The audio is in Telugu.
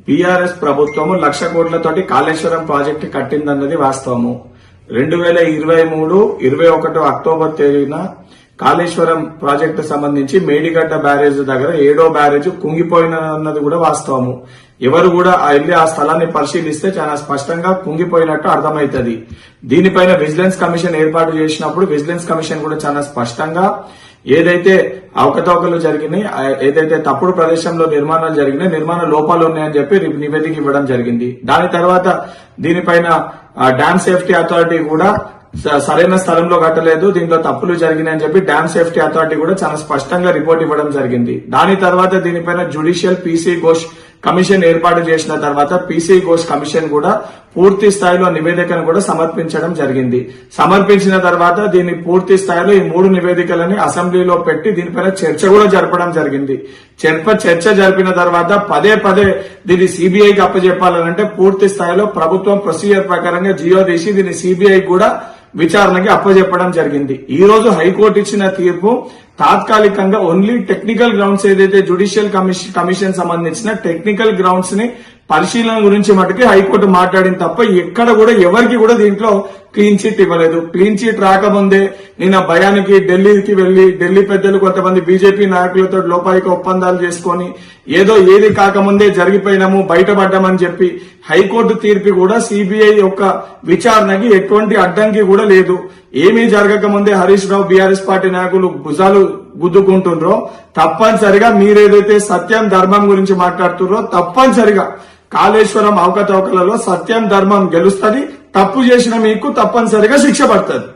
బీఆర్ఎస్ ప్రభుత్వము 1,00,000 కోట్లతోటి కాళేశ్వరం ప్రాజెక్టు కట్టిందన్నది వాస్తవము. 2023 21 అక్టోబర్ తేదీన కాళేశ్వరం ప్రాజెక్టు సంబంధించి మేడిగడ్డ బ్యారేజ్ దగ్గర 7వ బ్యారేజ్ కుంగిపోయినన్నది కూడా వాస్తవము. ఎవరు కూడా వెళ్లి ఆ స్థలాన్ని పరిశీలిస్తే చాలా స్పష్టంగా కుంగిపోయినట్టు అర్థమైతది. దీనిపైన విజిలెన్స్ కమిషన్ ఏర్పాటు చేసినప్పుడు విజిలెన్స్ కమిషన్ కూడా చాలా స్పష్టంగా ఏదైతే అవకతవకలు జరిగినాయి, ఏదైతే తప్పుడు ప్రదేశంలో నిర్మాణాలు జరిగినాయి, నిర్మాణ లోపాలు ఉన్నాయని చెప్పి నివేదిక ఇవ్వడం జరిగింది. దాని తర్వాత దీనిపైన డ్యామ్ సేఫ్టీ అథారిటీ కూడా సరైన స్థలంలో కట్టలేదు, దీంట్లో తప్పులు జరిగినాయని చెప్పి డ్యామ్ సేఫ్టీ అథారిటీ కూడా చాలా స్పష్టంగా రిపోర్ట్ ఇవ్వడం జరిగింది. దాని తర్వాత దీనిపైన జ్యుడిషియల్ పీసీ ఘోష్ కమిషన్ ఏర్పాటు చేసిన తర్వాత పీసీ ఘోష్ కమిషన్ కూడా పూర్తి స్థాయిలో నివేదికను కూడా సమర్పించడం జరిగింది. సమర్పించిన తర్వాత దీన్ని పూర్తి స్థాయిలో ఈ 3 నివేదికలని అసెంబ్లీలో పెట్టి దీనిపైన చర్చ కూడా జరపడం జరిగింది. చర్చ జరిపిన తర్వాత పదే దీన్ని సిబిఐకి అప్పచెప్పాలంటే పూర్తి స్థాయిలో ప్రభుత్వం ప్రొసీజర్ ప్రకారంగా జియో తీసి దీన్ని సిబిఐ కూడా విచారణకి అప్పచెప్పడం జరిగింది. ఈ రోజు హైకోర్టు ఇచ్చిన తీర్పు తాత్కాలికంగా ఓన్లీ టెక్నికల్ గ్రౌండ్స్ ఏదైతే జ్యుడిషియల్ కమిషన్ సంబంధించిన టెక్నికల్ గ్రౌండ్స్ ని పరిశీలన గురించి మటుకి హైకోర్టు మాట్లాడింది తప్ప ఎక్కడ కూడా ఎవరికి కూడా దీంట్లో క్లీన్ చిట్ ఇవ్వలేదు. క్లీన్ చిట్ రాకముందే నిన్న భయానికి ఢిల్లీకి వెళ్లి ఢిల్లీ పెద్దలు కొంతమంది బీజేపీ నాయకులతో లోపాయిక ఒప్పందాలు చేసుకుని ఏది కాకముందే జరిగిపోయినాము బయటపడ్డామని చెప్పి హైకోర్టు తీర్పు కూడా సిబిఐ యొక్క విచారణకి ఎటువంటి అడ్డంకి కూడా లేదు. ఏమీ జరగకముందే హరీష్ రావు బీఆర్ఎస్ పార్టీ నాయకులు భుజాలు గుద్దుకుంటుండ్రో తప్పనిసరిగా మీరేదైతే సత్యం ధర్మం గురించి మాట్లాడుతున్నారో తప్పనిసరిగా కాళేశ్వరం అవకతవకలలో సత్యం ధర్మం గెలుస్తుంది. తప్పు చేసిన మీకు తప్పనిసరిగా శిక్ష పడుతుంది.